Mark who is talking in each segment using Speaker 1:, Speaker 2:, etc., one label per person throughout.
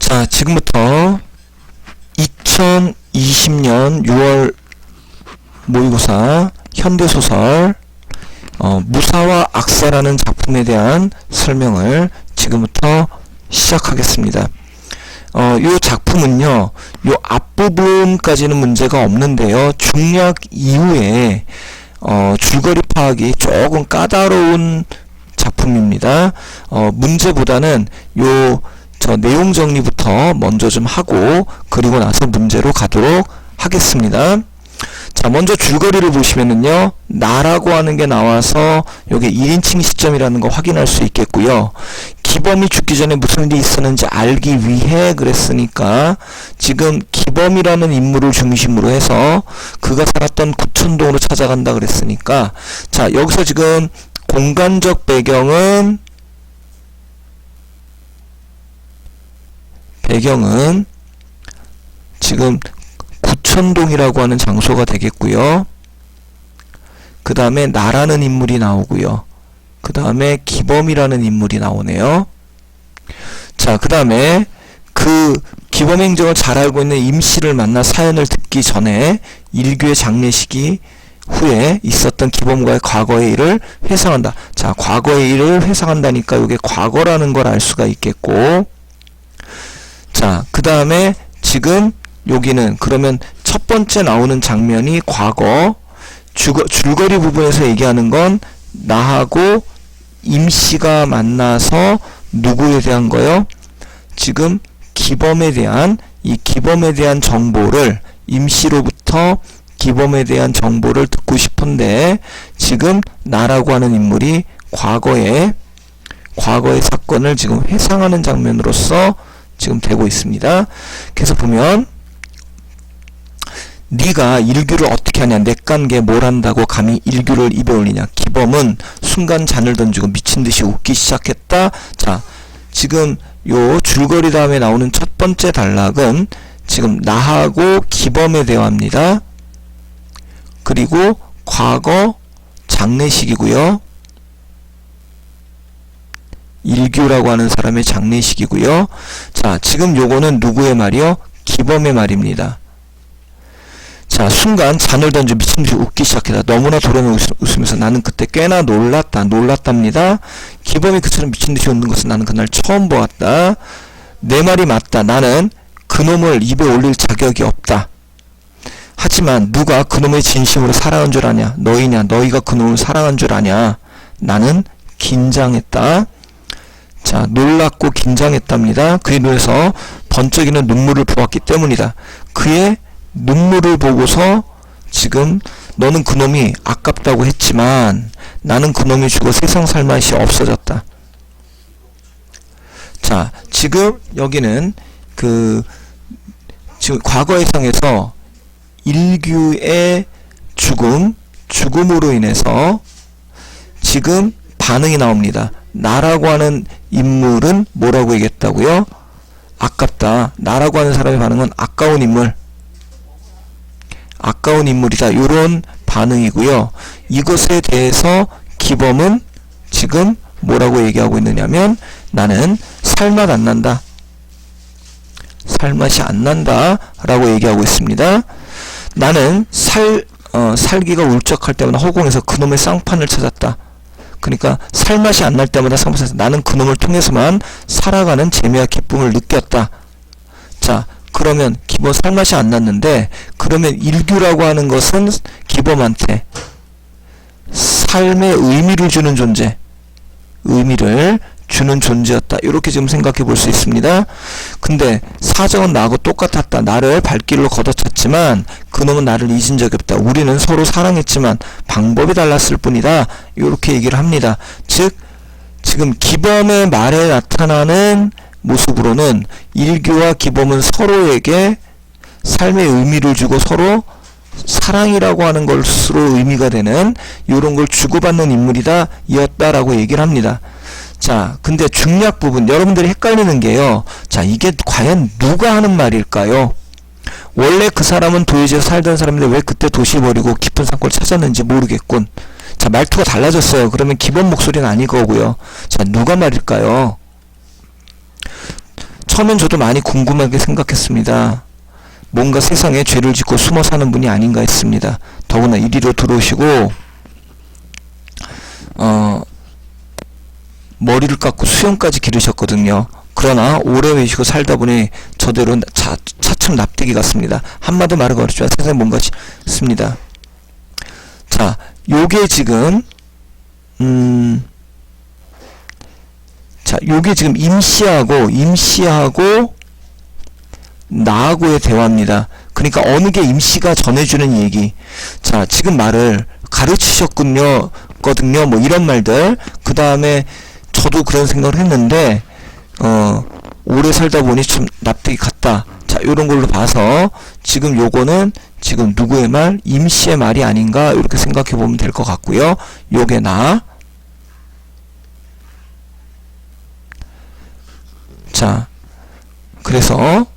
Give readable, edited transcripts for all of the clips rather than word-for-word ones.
Speaker 1: 자, 지금부터 2020년 6월 모의고사 현대소설 무사와 악사라는 작품에 대한 설명을 지금부터 시작하겠습니다. 이 작품은요, 요 앞부분까지는 문제가 없는데요, 중략 이후에 줄거리 파악이 조금 까다로운 작품입니다. 문제보다는 저 내용 정리부터 먼저 좀 하고 그리고 나서 문제로 가도록 하겠습니다. 자, 먼저 줄거리를 보시면은요, 나라고 하는 게 나와서 여기 1인칭 시점이라는 거 확인할 수 있겠고요. 기범이 죽기 전에 무슨 일이 있었는지 알기 위해 그랬으니까 지금 기범이라는 인물을 중심으로 해서 그가 살았던 구천동으로 찾아간다 그랬으니까, 자, 여기서 지금 공간적 배경은 지금 구천동이라고 하는 장소가 되겠고요. 그 다음에 나라는 인물이 나오고요. 그 다음에 기범이라는 인물이 나오네요. 자, 그 다음에 그 기범 행적을 잘 알고 있는 임씨를 만나 사연을 듣기 전에 일규의 장례식이 후에 있었던 기범과의 과거의 일을 회상한다. 자, 과거의 일을 회상한다니까 이게 과거라는 걸 알 수가 있겠고, 자, 그 다음에 지금 여기는 그러면 첫 번째 나오는 장면이 과거, 줄거리 부분에서 얘기하는 건 나하고 임씨가 만나서 누구에 대한 거요? 지금 기범에 대한, 이 기범에 대한 정보를, 임씨로부터 기범에 대한 정보를 듣고 싶은데 지금 나라고 하는 인물이 과거의 사건을 지금 회상하는 장면으로서 지금 되고 있습니다. 그래서 보면 네가 일규를 어떻게 하냐, 내깐게 뭘 한다고 감히 일규를 입에 올리냐. 기범은 순간 잔을 던지고 미친듯이 웃기 시작했다. 자, 지금 요 줄거리 다음에 나오는 첫 번째 단락은 지금 나하고 기범의 대화입니다. 그리고 과거 장례식이고요. 일규라고 하는 사람의 장례식이고요. 자, 지금 요거는 누구의 말이요? 기범의 말입니다. 자, 순간 잔을 던져 미친듯이 웃기 시작했다. 너무나 도련을 웃으면서 나는 그때 꽤나 놀랐답니다. 기범이 그처럼 미친듯이 웃는 것은 나는 그날 처음 보았다. 내 말이 맞다. 나는 그놈을 입에 올릴 자격이 없다. 하지만 누가 그놈의 진심으로 사랑한 줄 아냐? 너희냐? 너희가 그놈을 사랑한 줄 아냐? 나는 긴장했다. 자, 놀랍고 긴장했답니다. 그의 눈에서 번쩍이는 눈물을 보았기 때문이다. 그의 눈물을 보고서 지금 너는 그놈이 아깝다고 했지만 나는 그놈이 죽어 세상 살 맛이 없어졌다. 자, 지금 여기는 지금 과거의 상에서 일규의 죽음으로 인해서 지금 반응이 나옵니다. 나라고 하는 인물은 뭐라고 얘기했다고요? 아깝다. 나라고 하는 사람의 반응은 아까운 인물이다. 이런 반응이고요. 이것에 대해서 기범은 지금 뭐라고 얘기하고 있느냐면 나는 살맛 안 난다. 살맛이 안 난다 라고 얘기하고 있습니다. 나는 살기가 울적할 때마다 허공에서 그놈의 쌍판을 찾았다. 그러니까 살맛이 안 날 때마다 쌍판을 찾았다. 나는 그놈을 통해서만 살아가는 재미와 기쁨을 느꼈다. 자, 그러면 기범 살맛이 안 났는데 그러면 일규라고 하는 것은 기범한테 삶의 의미를 주는 존재였다. 이렇게 지금 생각해 볼 수 있습니다. 근데 사정은 나하고 똑같았다. 나를 발길로 걷어찼지만 그놈은 나를 잊은 적이 없다. 우리는 서로 사랑했지만 방법이 달랐을 뿐이다. 이렇게 얘기를 합니다. 즉 지금 기범의 말에 나타나는 모습으로는 일규와 기범은 서로에게 삶의 의미를 주고 서로 사랑이라고 하는 것으로 의미가 되는 이런 걸 주고받는 인물이다 이었다라고 얘기를 합니다. 자, 근데 중략 부분 여러분들이 헷갈리는 게요. 자, 이게 과연 누가 하는 말일까요? 원래 그 사람은 도시에서 살던 사람인데 왜 그때 도시 버리고 깊은 산골 찾았는지 모르겠군. 자, 말투가 달라졌어요. 그러면 기본 목소리는 아닐 거고요. 자, 누가 말일까요? 처음엔 저도 많이 궁금하게 생각했습니다. 뭔가 세상에 죄를 짓고 숨어 사는 분이 아닌가 했습니다. 더구나 이리로 들어오시고 머리를 깎고 수염까지 기르셨거든요. 그러나 오래 외시고 살다 보니 저대로 차츰 납득이 갔습니다. 한마디 말은 어렵지만 세상에 뭔가 있습니다. 자, 요게 지금 요게 지금 임시하고 나하고의 대화입니다. 그러니까 어느 게 임시가 전해주는 얘기. 자, 지금 말을 가르치셨군요, 거든요. 뭐 이런 말들. 그 다음에 저도 그런 생각을 했는데 오래 살다 보니 좀 납득이 갔다. 자, 요런 걸로 봐서 지금 요거는 지금 누구의 말? 임시의 말이 아닌가 이렇게 생각해 보면 될 것 같고요. 요게 나. 자, 그래서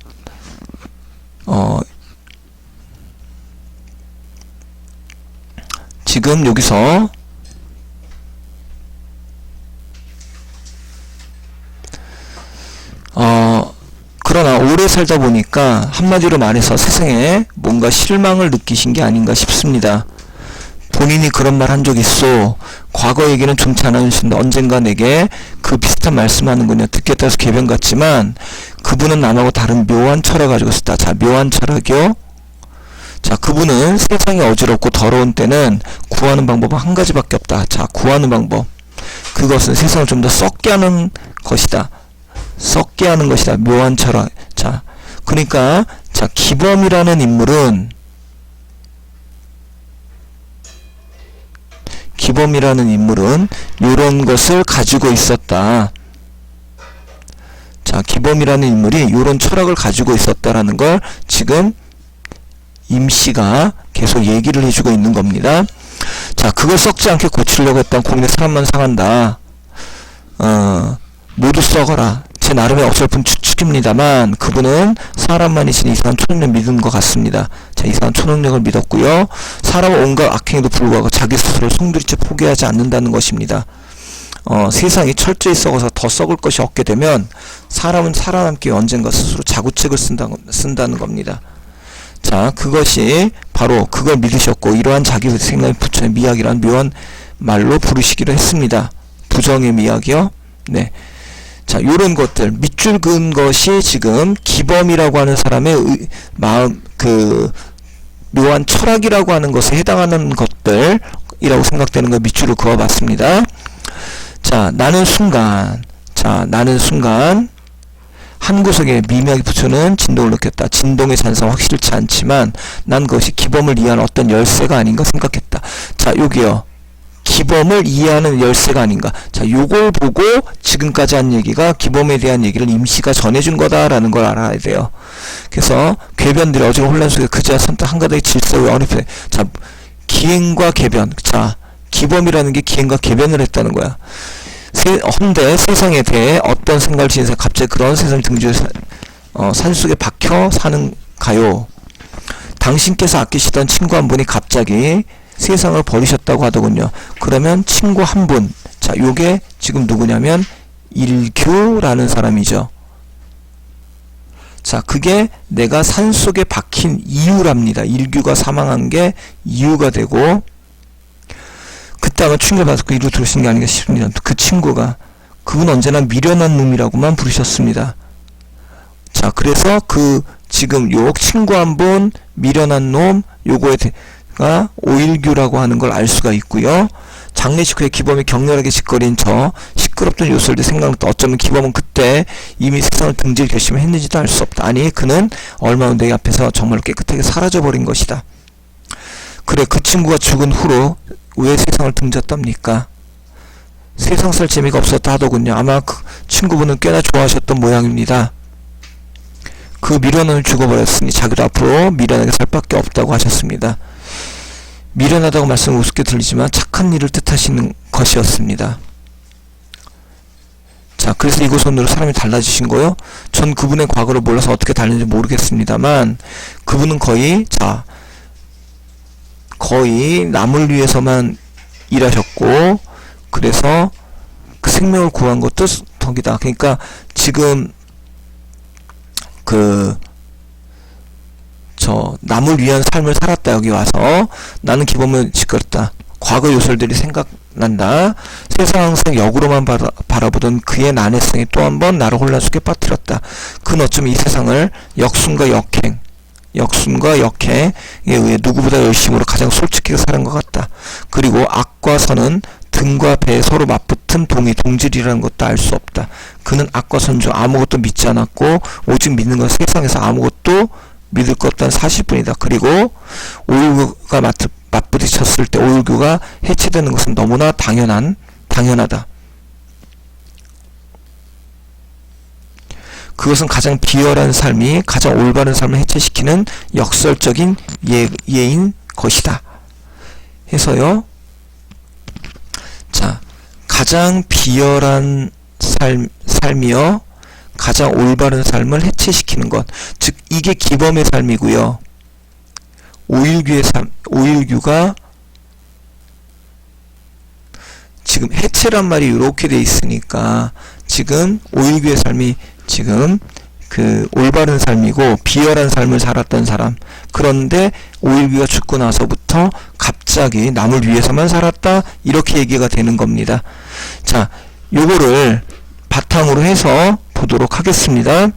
Speaker 1: 지금 여기서 그러나 오래 살다 보니까 한마디로 말해서 세상에 뭔가 실망을 느끼신 게 아닌가 싶습니다. 본인이 그런 말 한 적 있어. 과거 얘기는 좀치 않으신데 언젠가 내게 그 비슷한 말씀하는군요. 듣겠다 해서 개변 같지만 그분은 남하고 다른 묘한 철학을 가지고 있었다. 자, 묘한 철학이요. 자, 그분은 세상이 어지럽고 더러운 때는 구하는 방법은 한 가지밖에 없다. 자, 구하는 방법. 그것은 세상을 좀 더 썩게 하는 것이다. 썩게 하는 것이다. 묘한 철학. 자, 그러니까 자, 기범이라는 인물은 요런 것을 가지고 있었다. 자, 기범이라는 인물이 요런 철학을 가지고 있었다라는 걸 지금 임씨가 계속 얘기를 해주고 있는 겁니다. 자, 그걸 썩지 않게 고치려고 했던 국내 사람만 상한다. 모두 썩어라. 제 나름의 어설픈 추측입니다만 그분은 사람만이신 이상한 초능력 믿은 것 같습니다. 자, 이상한 초능력을 믿었고요. 사람은 온갖 악행에도 불구하고 자기 스스로를 송두리째 포기하지 않는다는 것입니다. 세상이 철저히 썩어서 더 썩을 것이 없게 되면 사람은 살아남기 위해 언젠가 스스로 자구책을 쓴다는 겁니다. 자, 그것이 바로 그걸 믿으셨고 이러한 자기 생각의 부처의 미학이라는 묘한 말로 부르시기로 했습니다. 부정의 미학이요. 네. 자, 요런 것들 밑줄 그은 것이 지금 기범이라고 하는 사람의 마음, 묘한 철학이라고 하는 것에 해당하는 것들이라고 생각되는 걸 밑줄을 그어봤습니다. 자, 나는 순간 한 구석에 미묘하게 붙여는 진동을 느꼈다. 진동의 잔성은 확실치 않지만 난 그것이 기범을 이해하는 어떤 열쇠가 아닌가 생각했다. 자, 여기요. 기범을 이해하는 열쇠가 아닌가. 자, 요걸 보고 지금까지 한 얘기가 기범에 대한 얘기를 임시가 전해준 거다라는 걸 알아야 돼요. 그래서 궤변들이 어지러운 혼란 속에 그제야 선뜻 한가닥의 질서에 어렵게. 자, 기행과 궤변. 자, 기범이라는 게 기행과 궤변을 했다는 거야. 헌데 세상에 대해 어떤 생각을 지니서 갑자기 그런 세상을 등지어 산속에 박혀 사는가요? 당신께서 아끼시던 친구 한 분이 갑자기 세상을 버리셨다고 하더군요. 그러면 친구 한 분. 자, 요게 지금 누구냐면 일규라는 사람이죠. 자, 그게 내가 산속에 박힌 이유랍니다. 일규가 사망한 게 이유가 되고 그때 아마 충격을 받고 이리로 들으신 게 아닌가 싶습니다. 그 친구가 그분 언제나 미련한 놈이라고만 부르셨습니다. 자, 그래서 지금 요 친구 한 분 미련한 놈 요거가 오일규라고 하는 걸 알 수가 있고요. 장례식 후에 기범이 격렬하게 짓거린 저 시끄럽던 요소를 생각했다. 어쩌면 기범은 그때 이미 세상을 등질 결심을 했는지도 알 수 없다. 아니, 그는 얼마 후 내 앞에서 정말로 깨끗하게 사라져버린 것이다. 그래, 그 친구가 죽은 후로 왜 세상을 등졌답니까? 세상 살 재미가 없었다 하더군요. 아마 그 친구분은 꽤나 좋아하셨던 모양입니다. 그 미련은 죽어버렸으니 자기도 앞으로 미련하게 살 밖에 없다고 하셨습니다. 미련하다고 말씀은 우습게 들리지만 착한 일을 뜻하시는 것이었습니다. 자, 그래서 이곳선으로 사람이 달라지신 거요? 전 그분의 과거를 몰라서 어떻게 달랐는지 모르겠습니다만 그분은 거의 남을 위해서만 일하셨고 그래서 그 생명을 구한 것도 덕이다. 그러니까 지금 남을 위한 삶을 살았다. 여기 와서 나는 기범을 지켰다. 과거 요술들이 생각난다. 세상 항상 역으로만 바라보던 그의 난해성이 또 한 번 나를 혼란 속에 빠뜨렸다. 그는 어쩌면 이 세상을 역순과 역행에 의해 누구보다 열심으로 가장 솔직하게 사는 것 같다. 그리고 악과 선은 등과 배에 서로 맞붙은 동질이라는 것도 알 수 없다. 그는 악과 선 중 아무것도 믿지 않았고 오직 믿는 건 세상에서 아무것도 믿을 것 없다는 사실뿐이다. 그리고 오일교가 맞부딪혔을 때 오일교가 해체되는 것은 너무나 당연하다. 그것은 가장 비열한 삶이 가장 올바른 삶을 해체시키는 역설적인 예인 것이다. 해서요. 자, 가장 비열한 삶이요. 가장 올바른 삶을 해체시키는 것. 즉, 이게 기범의 삶이고요. 오일규가 지금 해체란 말이 이렇게 돼 있으니까 지금 오일규의 삶이 지금 그 올바른 삶이고 비열한 삶을 살았던 사람. 그런데 오일규가 죽고 나서부터 갑자기 남을 위해서만 살았다. 이렇게 얘기가 되는 겁니다. 자, 요거를 바탕으로 해서 보도록 하겠습니다.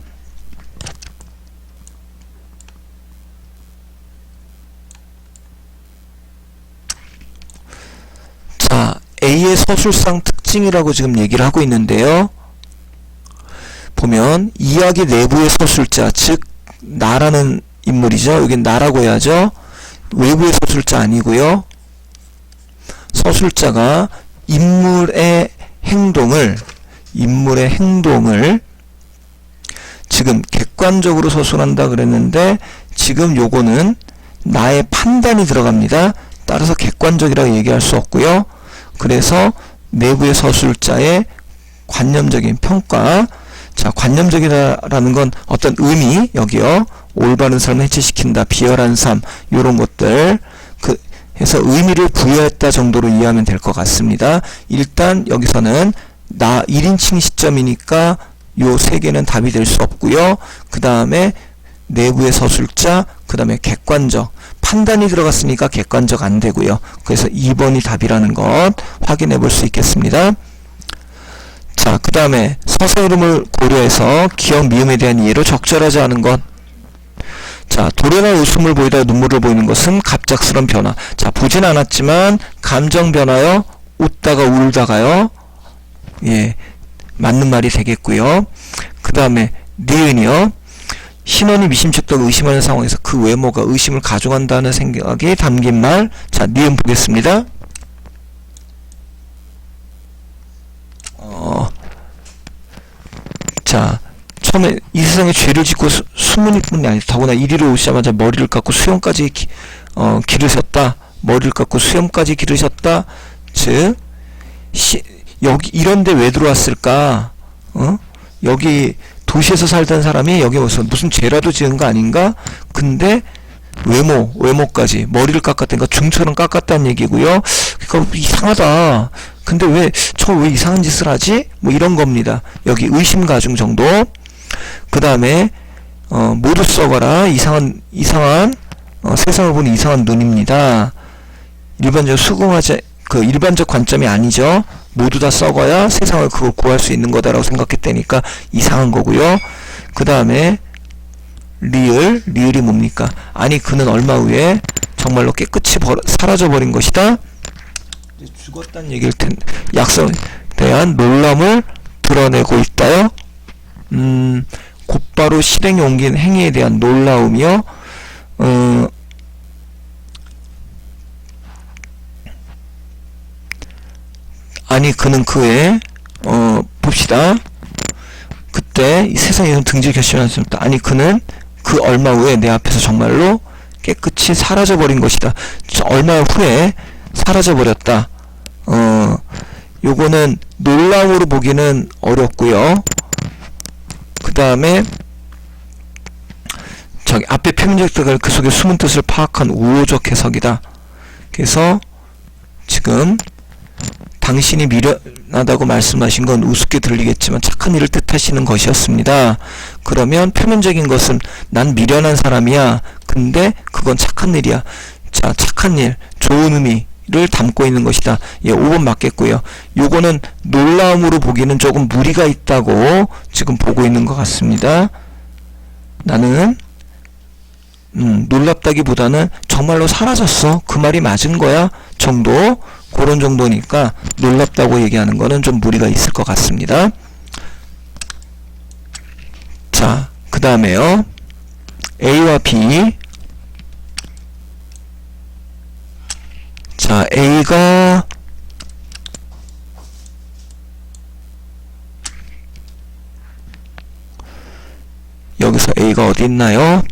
Speaker 1: 자, A의 서술상 특징이라고 지금 얘기를 하고 있는데요. 보면 이야기 내부의 서술자, 즉 나라는 인물이죠. 여긴 나라고 해야죠. 외부의 서술자 아니고요. 서술자가 인물의 행동을 지금 객관적으로 서술한다 그랬는데 지금 요거는 나의 판단이 들어갑니다. 따라서 객관적이라고 얘기할 수 없고요. 그래서 내부의 서술자의 관념적인 평가. 자, 관념적이라는 건 어떤 의미, 여기요. 올바른 삶을 해체시킨다, 비열한 삶, 요런 것들. 해서 의미를 부여했다 정도로 이해하면 될 것 같습니다. 일단 여기서는 나 1인칭 시점이니까 요 세 개는 답이 될 수 없고요. 그 다음에 내부의 서술자, 그 다음에 객관적. 판단이 들어갔으니까 객관적 안 되고요. 그래서 2번이 답이라는 것 확인해 볼 수 있겠습니다. 자, 그 다음에 서사 흐름을 고려해서 기억 미음에 대한 이해로 적절하지 않은 것. 자, 도련한 웃음을 보이다가 눈물을 보이는 것은 갑작스런 변화. 자, 보진 않았지만 감정 변화요. 웃다가 울다가요. 예, 맞는 말이 되겠고요. 그 다음에 니은이요. 신원이 미심쩍다고 의심하는 상황에서 그 외모가 의심을 가중한다는 생각이 담긴 말. 자, 니은 보겠습니다. 자, 처음에 이 세상에 죄를 짓고 수문일 뿐이 아니라 더구나 이리로 오시자마자 머리를 깎고 수염까지 기르셨다. 머리를 깎고 수염까지 기르셨다. 즉, 여기 이런데 왜 들어왔을까? 여기 도시에서 살던 사람이 여기 와서 무슨 죄라도 지은 거 아닌가? 근데 외모까지 머리를 깎았다니까 중처럼 깎았다는 얘기고요. 그러니까 이상하다. 근데 왜 이상한 짓을 하지? 뭐 이런 겁니다. 여기 의심 가중 정도. 그 다음에 모두 썩어라. 이상한 세상을 보는 이상한 눈입니다. 일반적 관점이 아니죠. 모두 다 썩어야 세상을 그걸 구할 수 있는 거다라고 생각했다니까 이상한 거고요. 그 다음에 리을이 뭡니까? 아니 그는 얼마 후에 정말로 깨끗이 사라져버린 것이다. 죽었다는 얘기일 텐데 약속에 대한 놀람을 드러내고 있다요. 곧바로 실행에 옮긴 행위에 대한 놀라움이요. 아니 그는 그에 봅시다. 그때 이 세상에서 등질 결심할 수 없다. 아니 그는 그 얼마 후에 내 앞에서 정말로 깨끗이 사라져버린 것이다. 얼마 후에 사라져버렸다. 요거는 놀라움으로 보기는 어렵고요. 그 다음에 저기 앞에 표면적들 그 속에 숨은 뜻을 파악한 우호적 해석이다. 그래서 지금 당신이 미련하다고 말씀하신 건 우습게 들리겠지만 착한 일을 뜻하시는 것이었습니다. 그러면 표면적인 것은 난 미련한 사람이야. 근데 그건 착한 일이야. 자, 착한 일, 좋은 의미를 담고 있는 것이다. 예, 5번 맞겠고요. 요거는 놀라움으로 보기는 조금 무리가 있다고 지금 보고 있는 것 같습니다. 나는 놀랍다기보다는 정말로 사라졌어. 그 말이 맞은 거야. 정도. 그런 정도니까 놀랍다고 얘기하는 거는 좀 무리가 있을 것 같습니다. 자, 그 다음에요. A와 B. 자, A가 여기서 A가 어디 있나요?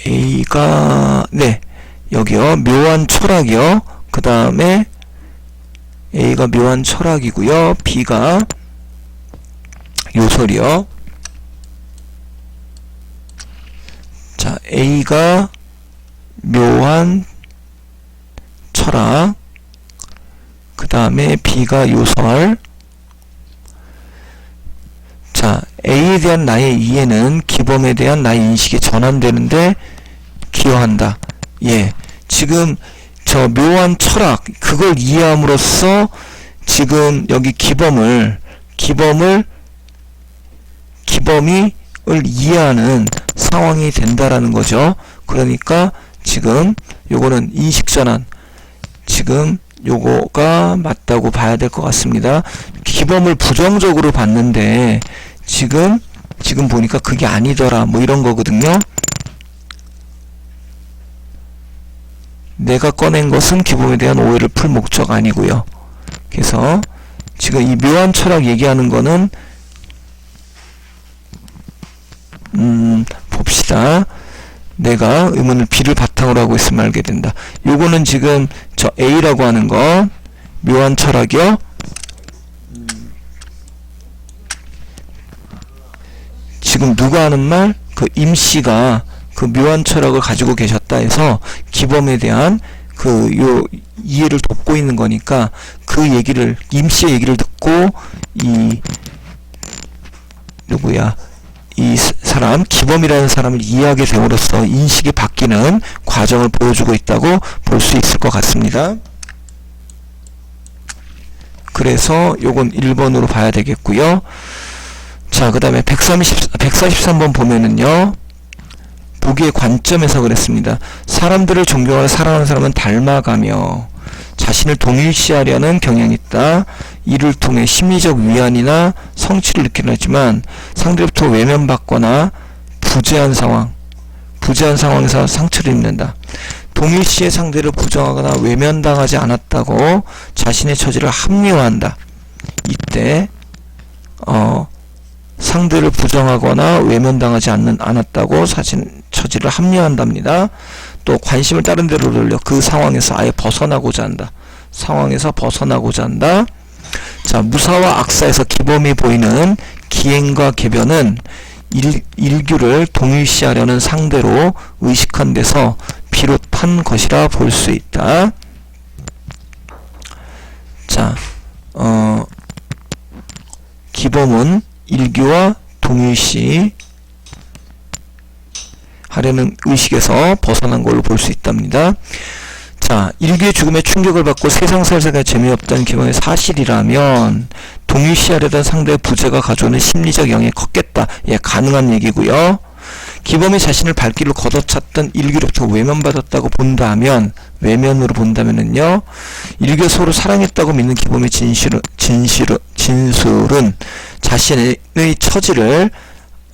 Speaker 1: A가 네, 여기요. 묘한 철학이요. 그 다음에 A가 묘한 철학이고요. B가 요설이요. 자, A가 묘한 철학, 그 다음에 B가 요설. 자, A에 대한 나의 이해는 기범에 대한 나의 인식이 전환되는데 기여한다. 예, 지금 저 묘한 철학, 그걸 이해함으로써 지금 여기 기범이 이해하는 상황이 된다라는 거죠. 그러니까 지금 요거는 인식전환, 지금 요거가 맞다고 봐야 될 것 같습니다. 기범을 부정적으로 봤는데 지금 보니까 그게 아니더라, 뭐 이런 거거든요. 내가 꺼낸 것은 기범에 대한 오해를 풀 목적 아니고요. 그래서 지금 이 묘한 철학 얘기하는 거는 봅시다. 내가 의문을 B를 바탕으로 하고 있으면 알게 된다. 요거는 지금 저 A라고 하는 거 묘한 철학이요. 지금 누가 하는 말? 그 임씨가 그 묘한 철학을 가지고 계셨다 해서 기범에 대한 요 이해를 돕고 있는 거니까 그 얘기를, 임씨의 얘기를 듣고 이 사람, 기범이라는 사람을 이해하게 됨으로써 인식이 바뀌는 과정을 보여주고 있다고 볼 수 있을 것 같습니다. 그래서 요건 1번으로 봐야 되겠고요. 자, 그 다음에 143번 보면은요, 보기의 관점에서 그랬습니다. 사람들을 존경하고 사랑하는 사람은 닮아가며 자신을 동일시하려는 경향이 있다. 이를 통해 심리적 위안이나 성취를 느끼려 하지만 상대로부터 외면받거나 부재한 상황에서 상처를 입는다. 동일시의 상대를 부정하거나 외면당하지 않았다고 자신의 처지를 합리화한다. 이때 상대를 부정하거나 외면당하지 않았다고 자신 처지를 합리화한답니다. 또 관심을 다른 데로 돌려 그 상황에서 아예 벗어나고자 한다. 자, 무사와 악사에서 기범이 보이는 기행과 궤변은 일규를 동일시하려는 상대로 의식한 데서 비롯한 것이라 볼 수 있다. 자, 기범은 일규와 동일시 하려는 의식에서 벗어난 걸로 볼 수 있답니다. 자, 일규의 죽음에 충격을 받고 세상 살세가 재미없다는 기본의 사실이라면 동일시하려던 상대의 부재가 가져오는 심리적 영향이 컸겠다. 예, 가능한 얘기고요. 기범이 자신을 발길로 걷어찼던 일규로부터 외면받았다고 본다면, 외면으로 본다면은요, 일규가 서로 사랑했다고 믿는 기범의 진술은 자신의 처지를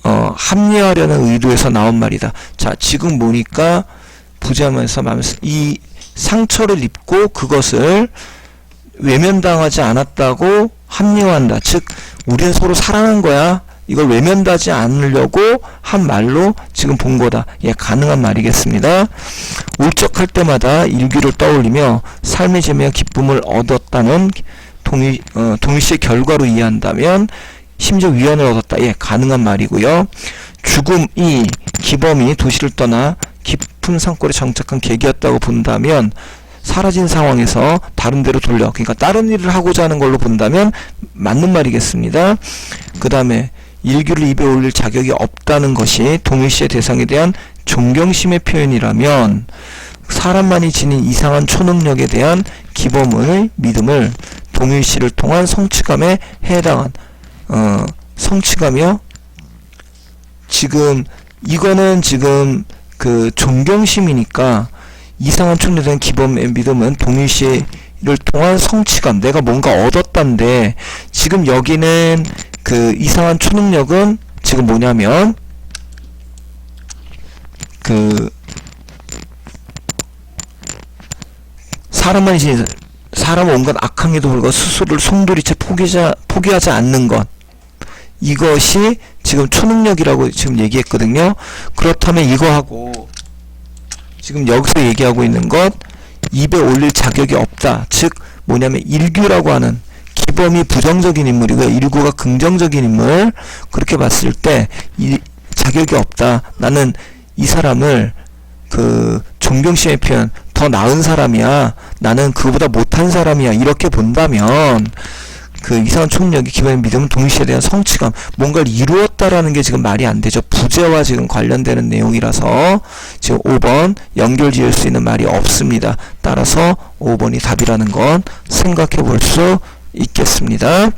Speaker 1: 합리화하려는 의도에서 나온 말이다. 자, 지금 보니까 부재하면서 이 상처를 입고 그것을 외면당하지 않았다고 합리화한다. 즉, 우리는 서로 사랑한 거야. 이걸 외면하지 않으려고 한 말로 지금 본 거다. 예, 가능한 말이겠습니다. 울적할 때마다 일규를 떠올리며 삶의 재미와 기쁨을 얻었다는 동일시의 결과로 이해한다면 심지어 위안을 얻었다. 예, 가능한 말이고요. 죽음이 기범이 도시를 떠나 높은 산골에 정착한 계기였다고 본다면 사라진 상황에서 다른 데로 돌려, 그러니까 다른 일을 하고자 하는 걸로 본다면 맞는 말이겠습니다. 그 다음에 일규를 입에 올릴 자격이 없다는 것이 동일시의 대상에 대한 존경심의 표현이라면 사람만이 지닌 이상한 초능력에 대한 기범의 믿음을 동일시를 통한 성취감에 해당한 성취감이요? 지금 이거는 지금 그 존경심이니까 이상한 초능력에 대한 기범의 믿음은 동일시를 통한 성취감, 내가 뭔가 얻었단데, 지금 여기는 그 이상한 초능력은 지금 뭐냐면 그 사람만이 지닌, 사람은 온갖 악행에도 불구하고 스스로를 송두리째 포기하지 않는 것, 이것이 지금 초능력이라고 지금 얘기했거든요. 그렇다면 이거하고 지금 여기서 얘기하고 있는 것, 입에 올릴 자격이 없다, 즉 뭐냐면 일규라고 하는 기범이 부정적인 인물이고요, 일구가 긍정적인 인물, 그렇게 봤을 때 이 자격이 없다, 나는 이 사람을 그 존경심의 표현, 더 나은 사람이야, 나는 그보다 못한 사람이야, 이렇게 본다면 그 이상한 초능력이 기범의 믿음은 동일시에 대한 성취감, 뭔가를 이루었다라는 게 지금 말이 안 되죠. 부재와 지금 관련되는 내용이라서 지금 5번 연결 지을 수 있는 말이 없습니다. 따라서 5번이 답이라는 건 생각해 볼 수 있겠습니다.